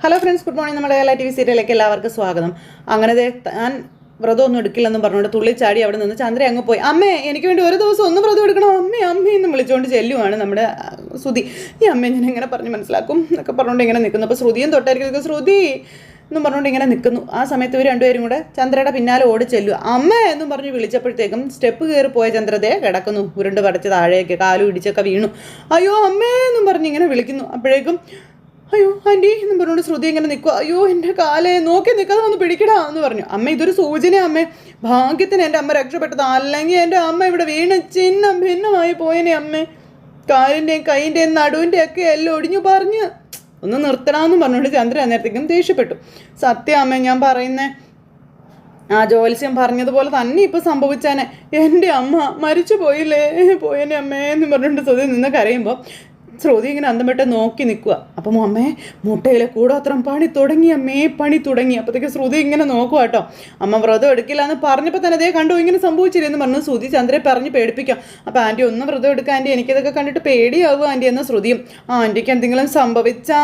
Hello friends, good morning. നമ്മുടെ Kerala TV സീരിയലിലേക്ക് എല്ലാവർക്കും സ്വാഗതം. അങ്ങനെ ഞാൻ വ്രതമൊന്നും എടുക്കില്ലെന്നും പറഞ്ഞുകൊണ്ട് തുള്ളിച്ചാടി അവിടെ നിന്ന് ചന്ദ്ര അങ്ങ് പോയി. അമ്മേ, എനിക്ക് വേണ്ടി ഒരു ദിവസം ഒന്ന് വ്രതം എടുക്കണം അമ്മേ അമ്മേ എന്ന് വിളിച്ചുകൊണ്ട് ചെല്ലുവാണ് നമ്മുടെ ശ്രുതി. ഈ അമ്മയെ ഞാൻ എങ്ങനെ പറഞ്ഞ് മനസ്സിലാക്കും എന്നൊക്കെ പറഞ്ഞുകൊണ്ട് ഇങ്ങനെ നിൽക്കുന്നു. അപ്പോൾ ശ്രുതിയും തൊട്ടായിരിക്കും ശ്രുതി എന്നും പറഞ്ഞുകൊണ്ട് ഇങ്ങനെ നിൽക്കുന്നു. ആ സമയത്ത് ഇവർ രണ്ടുപേരും കൂടെ ചന്ദ്രയുടെ പിന്നാലെ ഓടി ചെല്ലുക. അമ്മ എന്നും പറഞ്ഞ് വിളിച്ചപ്പോഴത്തേക്കും സ്റ്റെപ്പ് കയറി പോയ ചന്ദ്രതയെ കിടക്കുന്നു, ഉരുണ്ട് പടച്ച് താഴേക്ക് കാലും ഇടിച്ചൊക്കെ വീണു. അയ്യോ അമ്മേ എന്നും പറഞ്ഞ് ഇങ്ങനെ വിളിക്കുന്നു. അപ്പോഴേക്കും അയ്യോ ആൻറ്റി എന്നും പറഞ്ഞുകൊണ്ട് ശ്രുതി ഇങ്ങനെ നിൽക്കുക. അയ്യോ എൻ്റെ കാലേ നോക്കി നിൽക്കാതെ ഒന്ന് പിടിക്കടാ എന്ന് പറഞ്ഞു. അമ്മ ഇതൊരു സൂചന അമ്മേ, ഭാഗ്യത്തിന് എൻ്റെ അമ്മ രക്ഷപ്പെട്ടത്, അല്ലെങ്കിൽ എൻ്റെ അമ്മ ഇവിടെ വീണ് ചിഹ്ന ഭിന്നമായി പോയനെ അമ്മേ. കാലിൻ്റെയും കൈൻ്റെയും നടുവിൻ്റെ ഒക്കെ എല്ലാം ഒടിഞ്ഞു പറഞ്ഞ് ഒന്ന് നിർത്തണമെന്ന് പറഞ്ഞുകൊണ്ട് ചന്ദ്ര അന്നേരത്തേക്കും ദേഷ്യപ്പെട്ടു. സത്യം അമ്മ ഞാൻ പറയുന്നേ, ആ ജോത്സ്യം പറഞ്ഞതുപോലെ തന്നെ ഇപ്പം സംഭവിച്ചാനെ. എൻ്റെ അമ്മ മരിച്ചു പോയില്ലേ, പോയനെ അമ്മേ എന്ന് പറഞ്ഞുകൊണ്ട് ശ്രുതി നിന്ന് കരയുമ്പോൾ ശ്രുതി ഇങ്ങനെ അന്തമിട്ട് നോക്കി നിൽക്കുക. അപ്പം അമ്മേ മുട്ടയിലെ കൂടോത്രം പണി തുടങ്ങി അമ്മേ, പണി തുടങ്ങി. അപ്പോഴത്തേക്ക് ശ്രുതി ഇങ്ങനെ നോക്കുക കേട്ടോ. അമ്മ വ്രതം എടുക്കില്ല എന്ന് പറഞ്ഞപ്പോൾ തന്നെ അതേ കണ്ടു ഇങ്ങനെ സംഭവിച്ചില്ലെന്ന് പറഞ്ഞു ശ്രുതി ചന്ദ്രയെ പറഞ്ഞ് പേടിപ്പിക്കാം. അപ്പോൾ ആൻറ്റി ഒന്ന് വ്രതം എടുക്കുക ആൻറ്റി, എനിക്കിതൊക്കെ കണ്ടിട്ട് പേടിയാവുക ആൻറ്റി എന്ന ശ്രുതിയും. ആൻറ്റിക്ക് എന്തെങ്കിലും സംഭവിച്ചാ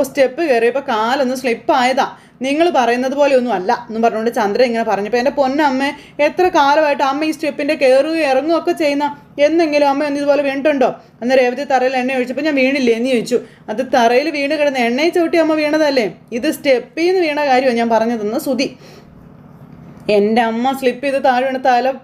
സ്റ്റെപ്പ് കയറിയപ്പോൾ കാലൊന്ന് സ്ലിപ്പായതാ, നിങ്ങൾ പറയുന്നത് പോലെ ഒന്നും അല്ല എന്നും പറഞ്ഞുകൊണ്ട് ചന്ദ്ര ഇങ്ങനെ പറഞ്ഞപ്പോൾ എൻ്റെ പൊന്നമ്മ എത്ര കാലമായിട്ട് അമ്മ ഈ സ്റ്റെപ്പിൻ്റെ കയറുകയും ഇറങ്ങുകയൊക്കെ ചെയ്യുന്ന, എന്നെങ്കിലും അമ്മ ഒന്ന് ഇതുപോലെ വീണിട്ടുണ്ടോ? അന്ന് രേവതി തറയിൽ എണ്ണ ഒഴിച്ചപ്പോൾ ഞാൻ വീണില്ലേ എന്ന് ചോദിച്ചു. അത് തറയിൽ വീണ് കിടന്ന് എണ്ണയിൽ ചവിട്ടി അമ്മ വീണതല്ലേ, ഇത് സ്റ്റെപ്പിൽ നിന്ന് വീണ കാര്യമാണ് ഞാൻ പറഞ്ഞതെന്ന് ശ്രുതി. എൻ്റെ അമ്മ സ്ലിപ്പ് ചെയ്ത് താഴെ വീണ് തല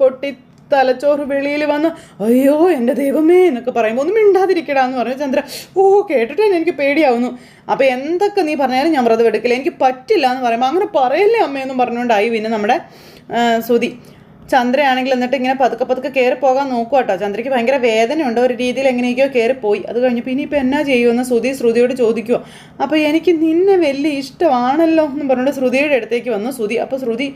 പൊട്ടി തലച്ചോറ് വെളിയിൽ വന്ന് അയ്യോ എൻ്റെ ദൈവമേ എന്നൊക്കെ പറയുമ്പോൾ ഒന്നും മിണ്ടാതിരിക്കടാന്ന് പറഞ്ഞു ചന്ദ്ര. ഓ കേട്ടിട്ട് തന്നെ എനിക്ക് പേടിയാവുന്നു. അപ്പോൾ എന്തൊക്കെ നീ പറഞ്ഞാലും ഞാൻ വ്രതം എടുക്കില്ല, എനിക്ക് പറ്റില്ല എന്ന് പറയുമ്പോൾ അങ്ങനെ പറയല്ലേ അമ്മയെന്നും പറഞ്ഞുകൊണ്ടായി പിന്നെ നമ്മുടെ ശ്രുതി. ചന്ദ്രയാണെങ്കിൽ എന്നിട്ട് ഇങ്ങനെ പതുക്കെ കയറി പോകാൻ നോക്കുക കേട്ടോ. ചന്ദ്രയ്ക്ക് ഭയങ്കര വേദനയുണ്ട്, ഒരു രീതിയിൽ എങ്ങനെയൊക്കെയോ കയറിപ്പോയി. അത് കഴിഞ്ഞപ്പോൾ ഇനിയിപ്പോൾ എന്നാ ചെയ്യുമെന്ന് ശ്രുതിയോട് ചോദിക്കുമോ. അപ്പോൾ എനിക്ക് നിന്നെ വലിയ ഇഷ്ടമാണല്ലോ എന്ന് പറഞ്ഞുകൊണ്ട് ശ്രുതിയുടെ അടുത്തേക്ക് വന്നു ശ്രുതി. അപ്പോൾ ശ്രുതി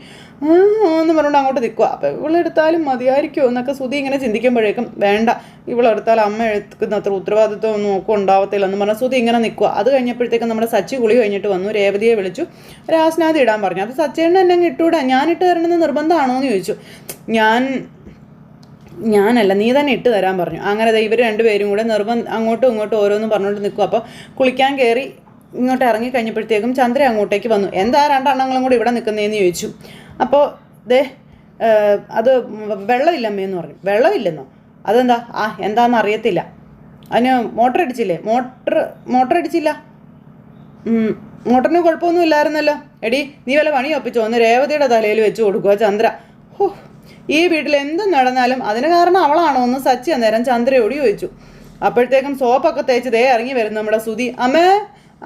എന്ന് പറഞ്ഞുകൊണ്ട് അങ്ങോട്ട് നിൽക്കുക. അപ്പോൾ ഇവളെടുത്താലും മതിയായിരിക്കുമോ എന്നൊക്കെ ശ്രുതി ഇങ്ങനെ ചിന്തിക്കുമ്പോഴേക്കും വേണ്ട, ഇവളെടുത്താൽ അമ്മ എടുക്കുന്ന അത്ര ഉത്തരവാദിത്വം ഒന്നും ഒക്കെ ഉണ്ടാവത്തില്ല എന്ന് പറഞ്ഞാൽ ശ്രുതി ഇങ്ങനെ നിൽക്കുക. അത് കഴിഞ്ഞപ്പോഴത്തേക്കും നമ്മുടെ സച്ചി കുളി കഴിഞ്ഞിട്ട് വന്നു, രേവതിയെ വിളിച്ചു രാസ്നാഥി ഇടാൻ പറഞ്ഞു. അത് സച്ചേണ്ണ എന്നെ ഇട്ടുവിടാൻ, ഞാൻ ഇട്ട് തരണമെന്ന് നിർബന്ധമാണോ എന്ന് ചോദിച്ചു. ഞാനല്ല നീ തന്നെ ഇട്ട് തരാൻ പറഞ്ഞു. അങ്ങനെ ഇവർ രണ്ടുപേരും കൂടെ അങ്ങോട്ടും ഇങ്ങോട്ടും ഓരോന്നും പറഞ്ഞുകൊണ്ട് നിൽക്കും. അപ്പോൾ കുളിക്കാൻ കയറി ഇങ്ങോട്ട് ഇറങ്ങി കഴിഞ്ഞപ്പോഴത്തേക്കും ചന്ദ്ര അങ്ങോട്ടേക്ക് വന്നു. എന്താ രണ്ടെണ്ണങ്ങളും കൂടി ഇവിടെ നിൽക്കുന്നതെന്ന് ചോദിച്ചു. അപ്പോൾ അത് വെള്ളമില്ലമ്മയെന്ന് പറഞ്ഞു. വെള്ളമില്ലെന്നോ? അതെന്താ? എന്താണെന്ന് അറിയത്തില്ല. അതിന് മോട്ടർ അടിച്ചില്ലേ? മോട്ടർ അടിച്ചില്ല. മോട്ടറിന് കുഴപ്പമൊന്നും ഇല്ലായിരുന്നല്ലോ. എടി നീ വല്ല പണി ഒപ്പിച്ചോ എന്ന് രേവതിയുടെ തലയിൽ വെച്ച് കൊടുക്കുക ചന്ദ്ര. ഈ വീട്ടിൽ എന്തും നടന്നാലും അതിന് കാരണം അവളാണോ എന്ന് സച്ചി അന്നേരം ചന്ദ്രയോട് ചോദിച്ചു. അപ്പോഴത്തേക്കും സോപ്പൊക്കെ തേച്ച് ഇറങ്ങി വരുന്നു നമ്മുടെ ശ്രുതി. അമ്മേ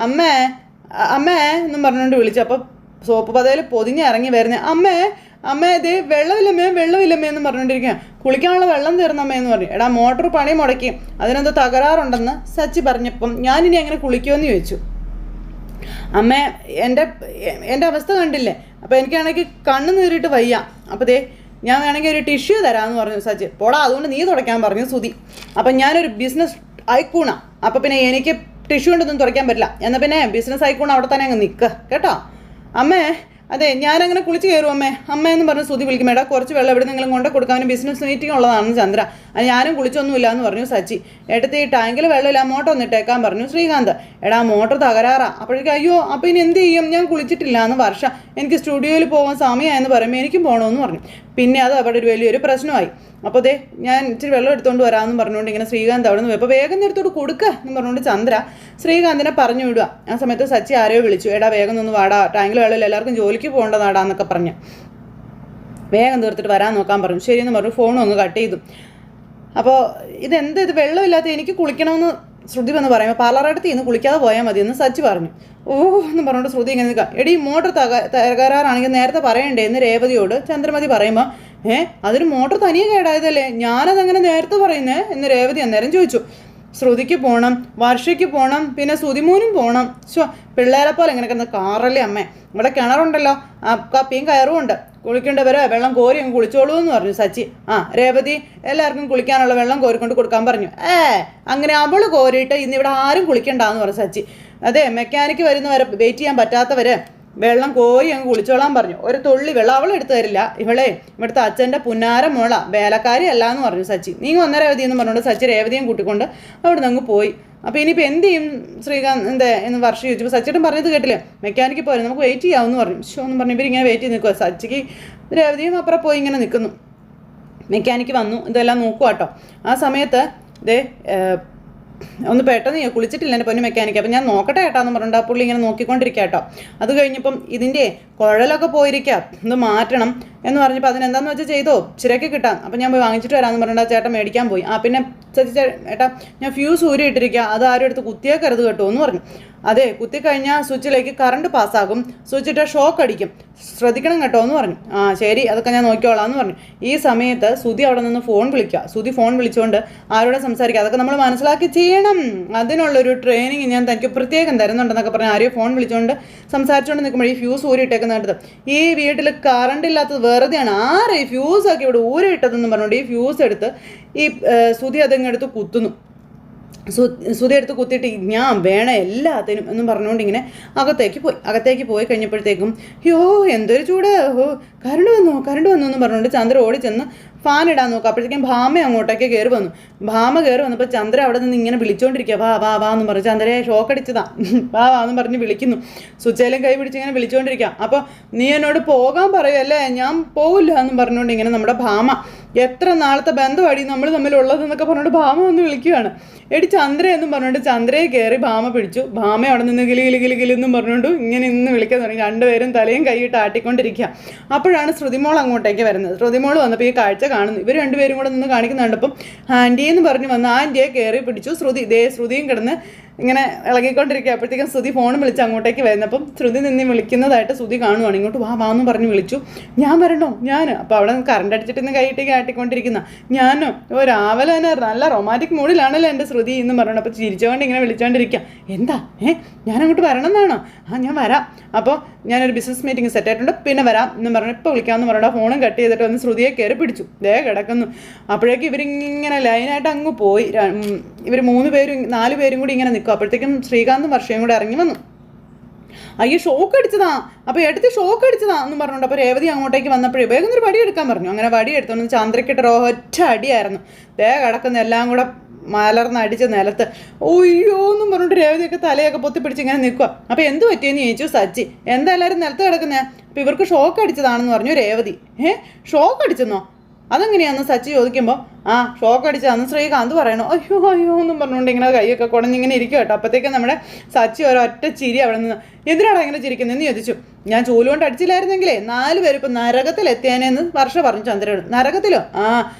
അമ്മേ അമ്മേ എന്നും പറഞ്ഞുകൊണ്ട് വിളിച്ചു. അപ്പോൾ സോപ്പ് പതയിൽ പൊതിഞ്ഞ് ഇറങ്ങി വരുന്നേ. അമ്മേ ഇത് വെള്ളമില്ലമ്മേ എന്ന് പറഞ്ഞുകൊണ്ടിരിക്കുക. കുളിക്കാനുള്ള വെള്ളം തീർന്നമ്മേ എന്ന് പറഞ്ഞു. എടാ മോട്ടർ പണി മുടക്കി, അതിനെന്തോ തകരാറുണ്ടെന്ന് സച്ചി പറഞ്ഞപ്പം ഞാനിനി അങ്ങനെ കുളിക്കുമെന്ന് ചോദിച്ചു. അമ്മേ എൻ്റെ അവസ്ഥ കണ്ടില്ലേ? അപ്പോൾ എനിക്കാണെങ്കിൽ കണ്ണ് നീറിയിട്ട് വയ്യ. അപ്പോൾ ഞാൻ വേണമെങ്കിൽ ഒരു ടിഷ്യൂ തരാമെന്ന് പറഞ്ഞു സച്ചി. പോടാ, അതുകൊണ്ട് നീ തുടയ്ക്കാൻ പറഞ്ഞു ശ്രുതി. അപ്പം ഞാനൊരു ബിസിനസ് ഐക്കൂണ, അപ്പോൾ പിന്നെ എനിക്ക് ടിഷ്യൂ കൊണ്ടൊന്നും തുടയ്ക്കാൻ പറ്റില്ല. എന്നാൽ പിന്നെ ബിസിനസ് ഐക്കൂണ അവിടെ തന്നെ അങ്ങ് നിൽക്കുക കേട്ടോ. അമ്മേ അതെ ഞാനങ്ങനെ കുളിച്ച് കയറും അമ്മ എന്ന് പറഞ്ഞ് ശ്രുതി വിളിക്കും. എടാ കുറച്ച് വെള്ളം എവിടെ നിങ്ങളും കൊണ്ട് കൊടുക്കാൻ, അവന് ബിസിനസ് മീറ്റിംഗ് ഉള്ളതാണെന്ന് ചന്ദ്ര. ഞാനും കുളിച്ചൊന്നുമില്ല എന്ന് പറഞ്ഞു സച്ചി. എടുത്ത് ഈ ടാങ്കിൽ വെള്ളമില്ല, മോട്ടർ ഒന്ന് ഇട്ടേക്കാൻ പറഞ്ഞു ശ്രീകാന്ത്. എടാ മോട്ടർ തകരാറാ. അപ്പോഴേക്കും അയ്യോ അപ്പോൾ ഇനി എന്ത് ചെയ്യും, ഞാൻ കുളിച്ചിട്ടില്ല എന്ന് വർഷ. എനിക്ക് സ്റ്റുഡിയോയിൽ പോകാൻ സമയമായെന്ന് പറയുമ്പോൾ എനിക്കും പോകണമെന്ന് പറഞ്ഞു. പിന്നെ അത് അവിടെ ഒരു വലിയൊരു പ്രശ്നമായി. അപ്പോൾ ഞാൻ ഇച്ചിരി വെള്ളം എടുത്തുകൊണ്ട് വരാമെന്ന് പറഞ്ഞുകൊണ്ട് ഇങ്ങനെ ശ്രീകാന്ത് അവിടെ നിന്ന് പോയി. അപ്പോൾ വേഗം എടുത്തോട്ട് കൊടുക്കുക എന്ന് പറഞ്ഞുകൊണ്ട് ചന്ദ്ര ശ്രീകാന്തിനെ പറഞ്ഞു വിടുക. ആ സമയത്ത് സച്ചി ആരെയോ വിളിച്ചു. എടാ വേഗം ഒന്ന് വാടാ, ടാങ്കിൽ വെള്ളമില്ല, എല്ലാവർക്കും ജോലിക്ക് പോകേണ്ടതാടാന്നൊക്കെ പറഞ്ഞു. വേഗം തീർത്തിട്ട് വരാൻ നോക്കാൻ പറഞ്ഞു. ശരിയെന്ന് പറഞ്ഞു. ഫോണും അങ്ങ് കട്ട് ചെയ്തു. അപ്പോൾ ഇത് വെള്ളമില്ലാത്ത എനിക്ക് കുളിക്കണമെന്ന് ശ്രുതി വന്ന് പറയുമ്പോൾ പാർലറടുത്ത് ഇന്ന് കുളിക്കാതെ പോയാൽ മതി എന്ന് സച്ചി പറഞ്ഞു. എന്ന് പറഞ്ഞുകൊണ്ട് ശ്രുതി ഇങ്ങനെ നിൽക്കുക. എടി മോട്ടർ തകരാറാണെങ്കിൽ നേരത്തെ പറയണ്ടേ എന്ന് രേവതിയോട് ചന്ദ്രമതി പറയുമ്പോൾ അതിന് മോട്ടർ തനിയെ കേടായതല്ലേ, ഞാനതങ്ങനെ നേരത്തെ പറയുന്നേ എന്ന് രേവതി അന്നേരം ചോദിച്ചു. ശ്രുതിക്ക് പോകണം, വർഷയ്ക്ക് പോകണം, പിന്നെ ശ്രുതിമോനും പോകണം. പിള്ളേരെ പോലെ ഇങ്ങനെ കിടന്ന കാറല്ലേ അമ്മേ, ഇവിടെ കിണറുണ്ടല്ലോ, ആ കപ്പിയും കയറും ഉണ്ട്, കുളിക്കേണ്ടവരെ വെള്ളം കോരി അങ്ങ് കുളിച്ചോളൂ എന്ന് പറഞ്ഞു സച്ചി. രേവതി എല്ലാവർക്കും കുളിക്കാനുള്ള വെള്ളം കോരിക്കൊണ്ട് കൊടുക്കാൻ പറഞ്ഞു. അങ്ങനെ അവള് കോരിയിട്ട് ഇന്നിവിടെ ആരും കുളിക്കണ്ടെന്ന് പറഞ്ഞു സച്ചി. അതെ മെക്കാനിക്ക് വരുന്നവരെ വെയിറ്റ് ചെയ്യാൻ പറ്റാത്തവരെ വെള്ളം കോരി അങ്ങ് കുളിച്ചോളാൻ പറഞ്ഞു. ഒരു തുള്ളി വെള്ളം അവൾ എടുത്തു തരില്ല. ഇവിടുത്തെ അച്ഛൻ്റെ പുന്നാര മോള, വേലക്കാരി അല്ല എന്ന് പറഞ്ഞു സച്ചി. നീ വന്ന രേവതി എന്ന് പറഞ്ഞുകൊണ്ട് സച്ചി രേവതിയും കൂട്ടിക്കൊണ്ട് അവിടെ നിന്ന് അങ്ങ് പോയി. അപ്പോൾ ഇനിയിപ്പോൾ എന്ത് ചെയ്യും ശ്രീകാന്ത് എന്ന് വർഷ ചോദിച്ചപ്പോൾ സച്ചിട്ടും പറഞ്ഞത് കേട്ടില്ലേ, മെക്കാനിക്ക് പോരെ, നമുക്ക് വെയിറ്റ് ചെയ്യാമെന്ന് പറഞ്ഞു. ഷോ എന്ന് പറഞ്ഞു ഇവരിങ്ങനെ വെയിറ്റ് ചെയ്ത് നിൽക്കുക. സച്ചിക്ക് രേവതിയും അപ്പുറം പോയി ഇങ്ങനെ നിൽക്കുന്നു. മെക്കാനിക്ക് വന്നു, ഇതെല്ലാം നോക്കുക കേട്ടോ. ആ സമയത്ത് ഒന്ന് പെട്ടെന്ന് കുളിച്ചിട്ടില്ല എൻ്റെ പൊന്നു മെക്കാനിക്ക്. അപ്പം ഞാൻ നോക്കട്ടെ കേട്ടാന്ന് പറഞ്ഞിട്ട് ആ പുള്ളി ഇങ്ങനെ നോക്കിക്കൊണ്ടിരിക്കുക കേട്ടോ. അത് കഴിഞ്ഞപ്പം ഇതിൻ്റെ കുഴലൊക്കെ പോയിരിക്കുക, ഇത് മാറ്റണം എന്ന് പറഞ്ഞപ്പോൾ അതിനെന്താണെന്ന് വെച്ചാൽ ചെയ്തോ, ശരിയാക്കി കിട്ടാം. അപ്പം ഞാൻ പോയി വാങ്ങിച്ചിട്ട് വരാമെന്ന് പറഞ്ഞിട്ട് ആ ചേട്ടൻ മേടിക്കാൻ പോയി. പിന്നെ ചേട്ടാ ഞാൻ ഫ്യൂസ് ഊരിയിട്ടിരിക്കുക, അത് ആരും എടുത്ത് കുത്തിയേക്കരുത് കേട്ടോ എന്ന് പറഞ്ഞു. അതെ, കുത്തിക്കഴിഞ്ഞാൽ സ്വിച്ചിലേക്ക് കറണ്ട് പാസ്സാകും, സ്വിച്ചിട്ട് ഷോക്ക് അടിക്കും, ശ്രദ്ധിക്കണം കേട്ടോ എന്ന് പറഞ്ഞു. ആ ശരി, അതൊക്കെ ഞാൻ നോക്കിക്കോളാം എന്ന് പറഞ്ഞു. ഈ സമയത്ത് സുധി അവിടെ നിന്ന് ഫോൺ വിളിക്കുക. സുധി ഫോൺ വിളിച്ചുകൊണ്ട് ആരോടെ സംസാരിക്കുക, അതൊക്കെ നമ്മൾ മനസ്സിലാക്കി ചെയ്യണം, അതിനുള്ളൊരു ട്രെയിനിങ് ഞാൻ തനിക്ക് പ്രത്യേകം തരുന്നുണ്ടെന്നൊക്കെ പറഞ്ഞ് ആരെയോ ഫോൺ വിളിച്ചുകൊണ്ട് സംസാരിച്ചുകൊണ്ട് നിൽക്കുമ്പോൾ ഈ ഫ്യൂസ് ഊരിയിട്ടേക്കുന്നത് ഈ വീട്ടിൽ കറണ്ട് ഇല്ലാത്തത് വെറുതെയാണ്, ആരെ ഈ ഫ്യൂസൊക്കെ ഇവിടെ ഊരിയിട്ടതെന്ന് പറഞ്ഞുകൊണ്ട് ഈ ഫ്യൂസ് എടുത്ത് ഈ സുധി അതങ്ങെടുത്ത് കുത്തുന്നു. സുധി എടുത്ത് കുത്തിയിട്ട് ഞാൻ വേണം എല്ലാത്തിനും എന്നും പറഞ്ഞുകൊണ്ട് ഇങ്ങനെ അകത്തേക്ക് പോയി കഴിഞ്ഞപ്പോഴത്തേക്കും യോ എന്തൊരു ചൂട്, കറണ്ട് വന്നു എന്ന് പറഞ്ഞുകൊണ്ട് ചന്ദ്ര ഓടി ചെന്ന് ഫാൻ ഇടാൻ നോക്കുക. അപ്പോഴത്തേക്കും ഭാമ അങ്ങോട്ടേക്ക് കയറി വന്നു. ഭാമ കയറി വന്നപ്പോൾ ചന്ദ്ര അവിടെ നിന്ന് ഇങ്ങനെ വിളിച്ചുകൊണ്ടിരിക്കുക, വാ എന്ന് പറഞ്ഞു. ചന്ദ്രയെ ഷോക്ക് അടിച്ചതാ, വാ എന്ന് പറഞ്ഞ് വിളിക്കുന്നു. സ്വിച്ചേലും കൈ പിടിച്ച് ഇങ്ങനെ വിളിച്ചുകൊണ്ടിരിക്കുക. അപ്പോൾ നീ എന്നോട് പോകാൻ പറയുമല്ലേ, ഞാൻ പോകില്ല എന്നും പറഞ്ഞുകൊണ്ട് ഇങ്ങനെ നമ്മുടെ ഭാമ, എത്ര നാളത്തെ ബന്ധമാടി നമ്മൾ തമ്മിലുള്ളതെന്നൊക്കെ പറഞ്ഞുകൊണ്ട് ഭാമ വന്ന് വിളിക്കുകയാണ്. എടി ചന്ദ്ര എന്നും പറഞ്ഞുകൊണ്ട് ചന്ദ്രയെ കയറി ഭാമ പിടിച്ചു. ഭാമ അവിടെ നിന്ന് ഗിലിന്നും പറഞ്ഞുകൊണ്ട് ഇങ്ങനെ ഇന്ന് വിളിക്കാൻ തുടങ്ങി. രണ്ടുപേരും തലയും കൈയിട്ട് ആട്ടിക്കൊണ്ടിരിക്കുക. അപ്പോഴാണ് ശ്രുതിമോൾ അങ്ങോട്ടേക്ക് വരുന്നത്. ശ്രുതിമോൾ വന്നപ്പോൾ ഈ കാഴ്ച കാണുന്നു. ഇവർ രണ്ടുപേരും കൂടെ നിന്ന് കാണിക്കുന്നുണ്ടപ്പം ആൻറ്റി എന്ന് പറഞ്ഞു വന്ന് ആൻറ്റിയെ കയറി പിടിച്ചു. ശ്രുതിയും കിടന്ന് ഇങ്ങനെ ഇളകിക്കൊണ്ടിരിക്കുക. അപ്പോഴത്തേക്കും ശ്രുതി ഫോൺ വിളിച്ച് അങ്ങോട്ടേക്ക് വരുന്നപ്പം ശ്രുതി നിന്ന് വിളിക്കുന്നതായിട്ട് ശ്രുതി കാണുവാണ്. ഇങ്ങോട്ട് വാ എന്ന് പറഞ്ഞ് വിളിച്ചു. ഞാൻ വരണോ? ഞാൻ അപ്പോൾ അവിടെ കറണ്ട് അടിച്ചിട്ട് ഇന്ന് കൈയിട്ടേക്ക് ആട്ടിക്കൊണ്ടിരിക്കുന്ന ഞാനോ രാവിലെ തന്നെ നല്ല റൊമാൻറ്റിക് മൂഡിലാണല്ലോ എൻ്റെ ശ്രുതി എന്ന് പറഞ്ഞു. അപ്പോൾ ചിരിച്ചുകൊണ്ട് ഇങ്ങനെ വിളിച്ചുകൊണ്ടിരിക്കുക. എന്താ ഞാനങ്ങോട്ട് വരണം എന്നാണോ? ഞാൻ വരാം, അപ്പോൾ ഞാനൊരു ബിസിനസ് മീറ്റിംഗ് സെറ്റ് ആയിട്ടുണ്ട്, പിന്നെ വരാം എന്ന് പറഞ്ഞു. ഇപ്പോൾ വിളിക്കാമെന്ന് പറഞ്ഞാൽ ഫോണും കട്ട് ചെയ്തിട്ട് വന്ന് ശ്രുതിയെ കയറി പിടിച്ചു. കിടക്കുന്നു. അപ്പോഴേക്കും ഇവരിങ്ങനെ ലൈനായിട്ട് അങ്ങ് പോയി. ഇവർ 4 പേരും കൂടി ഇങ്ങനെ നിൽക്കും. അപ്പോഴത്തേക്കും ശ്രീകാന്തും വർഷയും കൂടെ ഇറങ്ങി വന്നു. അയ്യോ ഷോക്ക് അടിച്ചതാ, അപ്പോൾ എടുത്ത് ഷോക്ക് അടിച്ചതാ എന്നും പറഞ്ഞുകൊണ്ട് അപ്പോൾ രേവതി അങ്ങോട്ടേക്ക് വന്നപ്പോഴേ വേഗം ഒരു വടി എടുക്കാൻ പറഞ്ഞു. അങ്ങനെ വടി എടുത്തോണ്ട് ചന്ദ്രക്കിട്ടൊരു ഒറ്റ അടിയായിരുന്നു. കിടക്കുന്ന എല്ലാം കൂടെ മലർന്നടിച്ച് നിലത്ത് ഒയ്യോ എന്നും പറഞ്ഞിട്ട് രേവതിയൊക്കെ തലയൊക്കെ പൊത്തിപ്പിടിച്ച് ഇങ്ങനെ നിൽക്കുക. അപ്പോൾ എന്ത് പറ്റിയെന്ന് ചോദിച്ചു സച്ചി. എന്താ എല്ലാവരും നിലത്ത് കിടക്കുന്നത്? അപ്പോൾ ഇവർക്ക് ഷോക്ക് അടിച്ചതാണെന്ന് പറഞ്ഞു രേവതി. ഷോക്ക് അടിച്ചെന്നോ? അതെങ്ങനെയാണെന്ന് സച്ചി ചോദിക്കുമ്പോൾ ഷോക്ക് അടിച്ചതാണെന്ന് ശ്രീകാന്ത് പറയണോ. അയ്യോ എന്നും പറഞ്ഞുകൊണ്ട് ഇങ്ങനെ കൈയൊക്കെ കുടഞ്ഞിങ്ങനെ ഇരിക്കും കേട്ടോ. അപ്പോഴത്തേക്കും നമ്മുടെ സച്ചി ഒരൊറ്റ ചിരി അവിടെ നിന്ന് എന്തിനാണ് ഇങ്ങനെ ചിരിക്കുന്നതെന്ന് ചോദിച്ചു. ഞാൻ ചൂല് കൊണ്ട് അടിച്ചില്ലായിരുന്നെങ്കിലേ 4 പേര് ഇപ്പം നരകത്തിലെത്തിയാനേന്ന് വർഷ പറഞ്ഞു ചന്ദ്രയോട്. നരകത്തിലോ?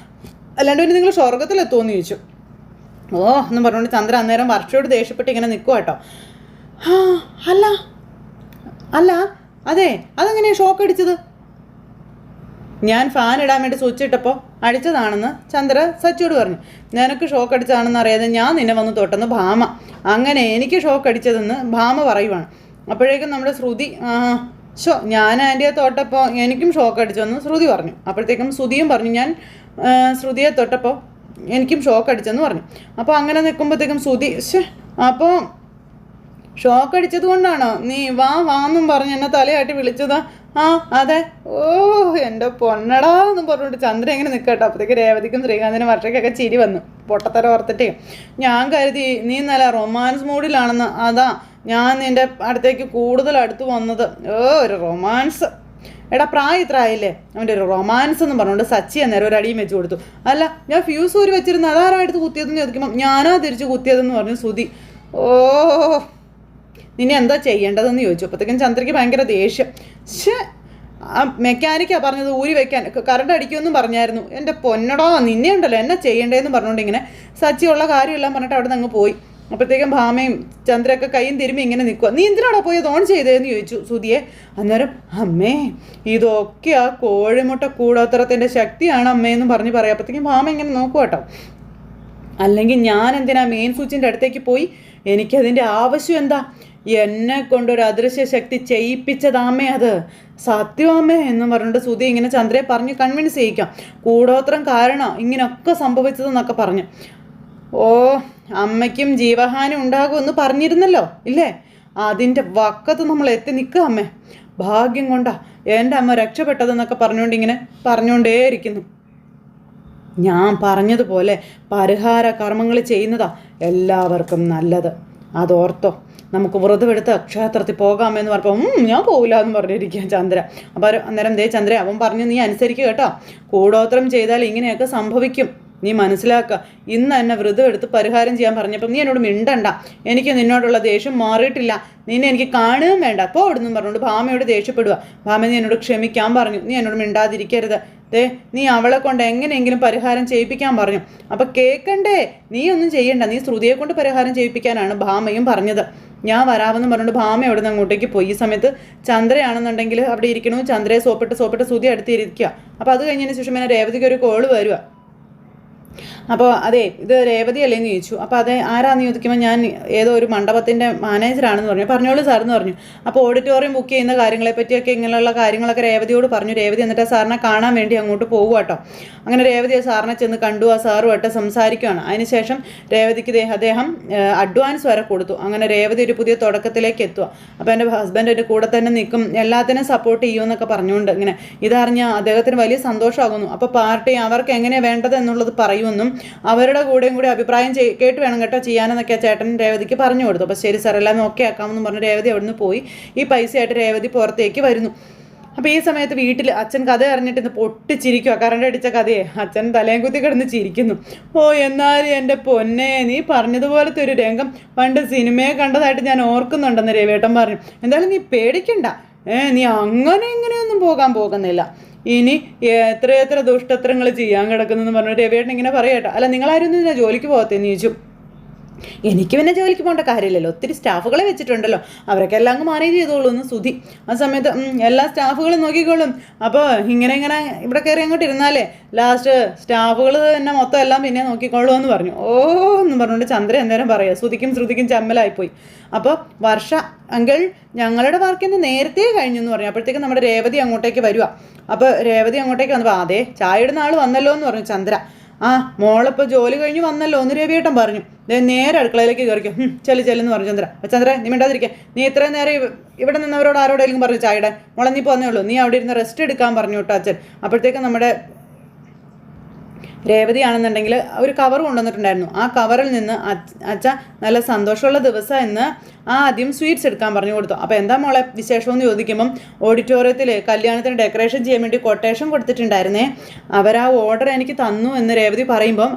അല്ലാണ്ട് പിന്നെ നിങ്ങൾ സ്വർഗത്തിലെത്തുമെന്ന് ചോദിച്ചു. എന്നും പറഞ്ഞുകൊണ്ട് ചന്ദ്ര അന്നേരം വർഷയോട് ദേഷ്യപ്പെട്ട് ഇങ്ങനെ നിൽക്കുക കേട്ടോ. അല്ല അതെ, അതെങ്ങനെയാണ് ഷോക്ക് അടിച്ചത്? ഞാൻ ഫാൻ ഇടാൻ വേണ്ടി സ്വിച്ച് ഇട്ടപ്പോൾ അടിച്ചതാണെന്ന് ചന്ദ്ര സച്ചിയോട് പറഞ്ഞു. നിനക്ക് ഷോക്ക് അടിച്ചതാണെന്ന് അറിയാതെ ഞാൻ നിന്നെ വന്ന് തൊട്ടെന്ന് ഭാമ, അങ്ങനെ എനിക്ക് ഷോക്ക് അടിച്ചതെന്ന് ഭാമ പറയുവാണ്. അപ്പോഴേക്കും നമ്മുടെ ശ്രുതി ഞാൻ ആൻറ്റിയെ തൊട്ടപ്പോൾ എനിക്കും ഷോക്ക് അടിച്ചെന്ന് ശ്രുതി പറഞ്ഞു. അപ്പോഴത്തേക്കും ശ്രുതിയും പറഞ്ഞു ഞാൻ ശ്രുതിയെ തൊട്ടപ്പോൾ എനിക്കും ഷോക്ക് അടിച്ചെന്ന് പറഞ്ഞു. അപ്പോൾ അങ്ങനെ നിൽക്കുമ്പോഴത്തേക്കും ശ്രുതി അപ്പോൾ ഷോക്ക് അടിച്ചത് കൊണ്ടാണോ നീ വാന്നും പറഞ്ഞ് എന്നെ തലയാട്ടി വിളിച്ചതാ? അതെ. എൻ്റെ പൊന്നടാ എന്ന് പറഞ്ഞിട്ട് ചന്ദ്ര എങ്ങനെ നിൽക്കട്ടോ. അപ്പോഴത്തേക്ക് രേവതിക്കും ശ്രീകാന്തിനും വർഷയ്ക്കൊക്കെ ചിരി വന്നു. പൊട്ടത്തര ഓർത്തിട്ടേ ഞാൻ കരുതി നീ നല്ല റൊമാൻസ് മൂഡിലാണെന്ന്. അതാ ഞാൻ നിൻ്റെ അടുത്തേക്ക് കൂടുതൽ അടുത്ത് വന്നത്. ഒരു റൊമാൻസ്. പ്രായം ഇത്ര ആയില്ലേ, അവൻ്റെ ഒരു റൊമാൻസ് എന്ന് പറഞ്ഞുകൊണ്ട് സച്ചി അന്നേരം ഒരു അടിയും വെച്ച് കൊടുത്തു. അല്ല ഞാൻ ഫ്യൂസ് ഊരി വെച്ചിരുന്നു, അതാരായിട്ട് കുത്തിയതെന്ന് ചോദിക്കുമ്പോൾ ഞാനാ തിരിച്ച് കുത്തിയതെന്ന് പറഞ്ഞു ശ്രുതി. നിന്നെ എന്താ ചെയ്യേണ്ടതെന്ന് ചോദിച്ചു. അപ്പോഴത്തേക്കും ചന്ദ്രയ്ക്ക് ഭയങ്കര ദേഷ്യം. മെക്കാനിക്കാണ് പറഞ്ഞത് ഊരി വെക്കാൻ, കറണ്ട് അടിക്കുമെന്നും പറഞ്ഞായിരുന്നു. എൻ്റെ പൊന്നടോ നിന്നെ ഉണ്ടല്ലോ എന്നെ ചെയ്യേണ്ടതെന്ന് പറഞ്ഞുകൊണ്ട് ഇങ്ങനെ സച്ചിയുള്ള കാര്യമെല്ലാം പറഞ്ഞിട്ട് അവിടെ നിന്ന് അങ്ങ് പോയി. അപ്പോഴത്തേക്കും ഭാമയും ചന്ദ്രയൊക്കെ കൈയും തിരുമ്പി ഇങ്ങനെ നിൽക്കുക. നീ എന്തിനാണോ പോയത് ഓൺ ചെയ്തതെന്ന് ചോദിച്ചു സുധിയെ. അന്നേരം അമ്മേ ഇതൊക്കെ ആ കോഴിമുട്ട കൂടോത്രത്തിൻ്റെ ശക്തിയാണ് അമ്മയെന്ന് പറഞ്ഞ് പറയാം. അപ്പോഴത്തേക്കും ഭാമ ഇങ്ങനെ നോക്കുക കേട്ടോ. അല്ലെങ്കിൽ ഞാൻ എന്തിനാ മെയിൻ സ്വിച്ചിൻ്റെ അടുത്തേക്ക് പോയി? എനിക്കതിൻ്റെ ആവശ്യം എന്താ? എന്നെ കൊണ്ടൊരു അദൃശ്യ ശക്തി ചെയ്യിപ്പിച്ചതാമേ അത്, സത്യമാമേ എന്ന് പറഞ്ഞിട്ട് സുധി ഇങ്ങനെ ചന്ദ്രയെ പറഞ്ഞ് കൺവിൻസ് ചെയ്യിക്കാം. കൂടോത്രം കാരണം ഇങ്ങനെയൊക്കെ സംഭവിച്ചതെന്നൊക്കെ പറഞ്ഞു. അമ്മയ്ക്കും ജീവഹാനി ഉണ്ടാകുമെന്ന് പറഞ്ഞിരുന്നല്ലോ ഇല്ലേ? അതിൻ്റെ വക്കത്ത് നമ്മൾ എത്തി നിൽക്കുക അമ്മേ. ഭാഗ്യം കൊണ്ടാ എൻ്റെ അമ്മ രക്ഷപ്പെട്ടതെന്നൊക്കെ പറഞ്ഞുകൊണ്ടിങ്ങനെ പറഞ്ഞുകൊണ്ടേയിരിക്കുന്നു. ഞാൻ പറഞ്ഞതുപോലെ പരിഹാര കർമ്മങ്ങൾ ചെയ്യുന്നതാ എല്ലാവർക്കും നല്ലത്. അതോർത്തോ. നമുക്ക് വ്രതമെടുത്ത് ക്ഷേത്രത്തിൽ പോകാമെന്ന് പറഞ്ഞപ്പോൾ ഞാൻ പോകില്ല എന്ന് പറഞ്ഞിരിക്കുക ചന്ദ്ര. അപ്പോൾ അന്നേരം ചന്ദ്ര അവൻ പറഞ്ഞു, നീ അനുസരിക്കുക കേട്ടോ. കൂടോത്രം ചെയ്താൽ ഇങ്ങനെയൊക്കെ സംഭവിക്കും, നീ മനസ്സിലാക്കുക. ഇന്ന് എന്നെ വ്രതം എടുത്ത് പരിഹാരം ചെയ്യാൻ പറഞ്ഞപ്പം നീ എന്നോട് മിണ്ടണ്ട. എനിക്ക് നിന്നോടുള്ള ദേഷ്യം മാറിയിട്ടില്ല. നിന്നെ എനിക്ക് കാണുകയും വേണ്ട. അപ്പോൾ അവിടുന്ന് പറഞ്ഞുകൊണ്ട് ഭാമയോട് ദേഷ്യപ്പെടുക. ഭാമ നീ എന്നോട് ക്ഷമിക്കാൻ പറഞ്ഞു, നീ എന്നോട് മിണ്ടാതിരിക്കരുത്. നീ അവളെ കൊണ്ട് എങ്ങനെയെങ്കിലും പരിഹാരം ചെയ്യിപ്പിക്കാൻ പറഞ്ഞു. അപ്പം കേൾക്കണ്ടേ, നീ ഒന്നും ചെയ്യണ്ട, നീ ശ്രുതിയെ കൊണ്ട് പരിഹാരം ചെയ്യിപ്പിക്കാനാണ് ഭാമയും പറഞ്ഞത്. ഞാൻ വരാമെന്ന് പറഞ്ഞുകൊണ്ട് ഭാമ അവിടെ നിന്ന് അങ്ങോട്ടേക്ക് പോയി. ഈ സമയത്ത് ചന്ദ്രയാണെന്നുണ്ടെങ്കിൽ അവിടെ ഇരിക്കണു. ചന്ദ്രയെ സോപ്പിട്ട് ശ്രുതി അടുത്തിരിക്കുക. അപ്പോൾ അത് കഴിഞ്ഞതിന് ശേഷം പിന്നെ രേവതിക്ക് ഒരു കോള് വരിക. അപ്പോൾ ഇത് രേവതി അല്ലേന്ന് ചോദിച്ചു. അപ്പോൾ ആരാന്ന് ചോദിക്കുമ്പോൾ ഞാൻ ഏതോ ഒരു മണ്ഡപത്തിൻ്റെ മാനേജറാണെന്ന് പറഞ്ഞോളൂ സാറെന്ന് പറഞ്ഞു. അപ്പോൾ ഓഡിറ്റോറിയം ബുക്ക് ചെയ്യുന്ന കാര്യങ്ങളെ പറ്റിയൊക്കെ ഇങ്ങനെയുള്ള കാര്യങ്ങളൊക്കെ രേവതിയോട് പറഞ്ഞു. രേവതി എന്നിട്ട് സാറിനെ കാണാൻ വേണ്ടി അങ്ങോട്ട് പോകുക കേട്ടോ. അങ്ങനെ രേവതി സാറിനെ ചെന്ന് കണ്ടു. ആ സാറുമായിട്ട് സംസാരിക്കുകയാണ്. അതിനുശേഷം രേവതിക്ക് അദ്ദേഹം അഡ്വാൻസ് വരെ കൊടുത്തു. അങ്ങനെ രേവതി ഒരു പുതിയ തുടക്കത്തിലേക്ക് എത്തുക. അപ്പോൾ എൻ്റെ ഹസ്ബൻഡ് എൻ്റെ കൂടെ തന്നെ നിൽക്കും, എല്ലാത്തിനും സപ്പോർട്ട് ചെയ്യുമെന്നൊക്കെ പറഞ്ഞുകൊണ്ട് ഇങ്ങനെ ഇതറിഞ്ഞ അദ്ദേഹത്തിന് വലിയ സന്തോഷമാകുന്നു. അപ്പോൾ പാർട്ടി അവർക്ക് എങ്ങനെയാണ് വേണ്ടത് എന്നുള്ളത് പറയുമെന്നും അവരുടെ കൂടെയും കൂടി അഭിപ്രായം കേട്ട് വേണം കേട്ടോ ചെയ്യാനെന്നൊക്കെ ചേട്ടൻ രേവതിക്ക് പറഞ്ഞു കൊടുത്തു. അപ്പോൾ ശരി സാർ എല്ലാം ഓക്കെ ആക്കാമെന്ന് പറഞ്ഞ് രേവതി അവിടുന്ന് പോയി. ഈ പൈസയായിട്ട് രേവതി പുറത്തേക്ക് വരുന്നു. അപ്പോൾ ഈ സമയത്ത് വീട്ടിൽ അച്ഛൻ കഥ അറിഞ്ഞിട്ട് ഇന്ന് പൊട്ടിച്ചിരിക്കുക. കറണ്ട് അടിച്ച കഥയെ അച്ഛൻ തലയും കുത്തി കിടന്ന് ചിരിക്കുന്നു. എന്നാലും എൻ്റെ പൊന്നെ, നീ പറഞ്ഞതുപോലത്തെ ഒരു രംഗം പണ്ട് സിനിമയെ കണ്ടതായിട്ട് ഞാൻ ഓർക്കുന്നുണ്ടെന്ന് രവിയേട്ടൻ പറഞ്ഞു. എന്തായാലും നീ പേടിക്കണ്ട, നീ അങ്ങനെ ഇങ്ങനെയൊന്നും പോകാൻ പോകുന്നില്ല. ഇനി എത്ര ദുഷ്ടത്രങ്ങൾ ചെയ്യാൻ കിടക്കുന്നെന്ന് പറഞ്ഞു രവിയേട്ടൻ ഇങ്ങനെ പറയട്ടോ. അല്ല നിങ്ങളാരും ഇതിനെ ജോലിക്ക് പോകത്തേന്ന് ചോദിച്ചു. എനിക്ക് പിന്നെ ജോലിക്ക് പോകേണ്ട കാര്യമില്ലല്ലോ, ഒത്തിരി സ്റ്റാഫുകളെ വെച്ചിട്ടുണ്ടല്ലോ, അവരൊക്കെ എല്ലാം അങ്ങ് മാനേജ് ചെയ്തോളൂ എന്ന് സുധി. ആ സമയത്ത് എല്ലാ സ്റ്റാഫുകളും നോക്കിക്കോളും. അപ്പോൾ ഇങ്ങനെ ഇവിടെ കയറി അങ്ങോട്ട് ഇരുന്നാലേ ലാസ്റ്റ് സ്റ്റാഫുകൾ തന്നെ മൊത്തം എല്ലാം പിന്നെ നോക്കിക്കോളൂ എന്ന് പറഞ്ഞു. എന്ന് പറഞ്ഞുകൊണ്ട് ചന്ദ്ര എന്തേരം പറയുക. ശ്രുതിക്കും ചമ്മലായിപ്പോയി. അപ്പോൾ വർഷ അങ്കിൾ ഞങ്ങളുടെ വർക്കിന് നേരത്തെ കഴിഞ്ഞു എന്ന് പറഞ്ഞു. അപ്പോഴത്തേക്കും നമ്മുടെ രേവതി അങ്ങോട്ടേക്ക് വരിക. അപ്പോൾ രേവതി അങ്ങോട്ടേക്ക് വന്നപ്പോൾ അതെ ചായയുടെ നാൾ വന്നല്ലോ എന്ന് പറഞ്ഞു ചന്ദ്ര. മോളിപ്പോൾ ജോലി കഴിഞ്ഞ് വന്നല്ലോ എന്ന് രവിയേട്ടൻ പറഞ്ഞു. നേരെ അടുക്കളയിലേക്ക് കയറിക്കും. ചെല്ലെന്ന് പറഞ്ഞു ചന്ദ്ര. ചന്ദ്ര നീ മിണ്ടാതിരിക്കുക, നീ ഇത്രയും നേരം ഇവിടെ നിന്നവരോട് ആരോടെങ്കിലും പറഞ്ഞു ചായയുടെ മോളെ നീ പോന്നേ ഉള്ളൂ, നീ അവിടെ ഇരുന്ന് റെസ്റ്റ് എടുക്കാൻ പറഞ്ഞു കേട്ടോ അച്ഛൻ. അപ്പോഴത്തേക്കും നമ്മുടെ രേവതി ആണെന്നുണ്ടെങ്കിൽ ഒരു കവർ കൊണ്ടുവന്നിട്ടുണ്ടായിരുന്നു. ആ കവറിൽ നിന്ന് അച്ഛ നല്ല സന്തോഷമുള്ള ദിവസം എന്ന് ആദ്യം സ്വീറ്റ്സ് എടുക്കാൻ പറഞ്ഞു കൊടുത്തു. അപ്പോൾ എന്താ മോളെ വിശേഷമെന്ന് ചോദിക്കുമ്പം ഓഡിറ്റോറിയത്തിൽ കല്യാണത്തിന് ഡെക്കറേഷൻ ചെയ്യാൻ വേണ്ടി കൊട്ടേഷൻ കൊടുത്തിട്ടുണ്ടായിരുന്നേ, അവർ ആ ഓർഡർ എനിക്ക് തന്നു എന്ന് രേവതി പറയുമ്പം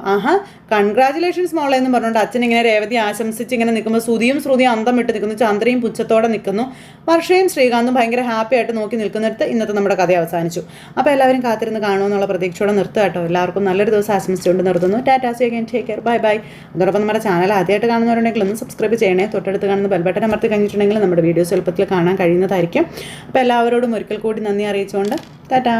കൺഗ്രാജുലേഷൻസ് മോളെ എന്ന് പറഞ്ഞുകൊണ്ട് അച്ഛൻ ഇങ്ങനെ രേവതി ആശംസിച്ച് ഇങ്ങനെ നിൽക്കുമ്പോൾ ശ്രുതിയും അന്തം വിട്ട് നിൽക്കുന്നു. ചന്ദ്രയും പുച്ഛത്തോടെ നിൽക്കുന്നു. വർഷയും ശ്രീകാന്തും ഭയങ്കര ഹാപ്പി ആയിട്ട് നോക്കി നിൽക്കുന്നിടത്ത് ഇന്നത്തെ നമ്മുടെ കഥ അവസാനിച്ചു. അപ്പോൾ എല്ലാവരും കാത്തിരുന്ന് കാണുമെന്നുള്ള പ്രതീക്ഷയോടെ നിർത്തുക കേട്ടോ. എല്ലാവർക്കും നല്ലൊരു ദിവസം ആശംസിച്ചുകൊണ്ട് നിർത്തുന്നു. Tata, see again, take care, bye bye. അതോടൊപ്പം നമ്മുടെ ചാനൽ ആദ്യമായിട്ട് കാണുന്നവരുണ്ടെങ്കിൽ ഒന്ന് സബ്സ്ക്രൈബ് ചെയ്യണേ. തൊട്ടടുത്ത് കാണുന്ന ബെൽ ബട്ടൺ അമർത്തി കഴിഞ്ഞിട്ടുണ്ടെങ്കിൽ നമ്മുടെ വീഡിയോസ് എളുപ്പത്തിൽ കാണാൻ കഴിയുന്നതായിരിക്കും. അപ്പോൾ എല്ലാവരോടും ഒരിക്കൽ കൂടി നന്ദി അറിയിച്ചുകൊണ്ട് ടാറ്റാ.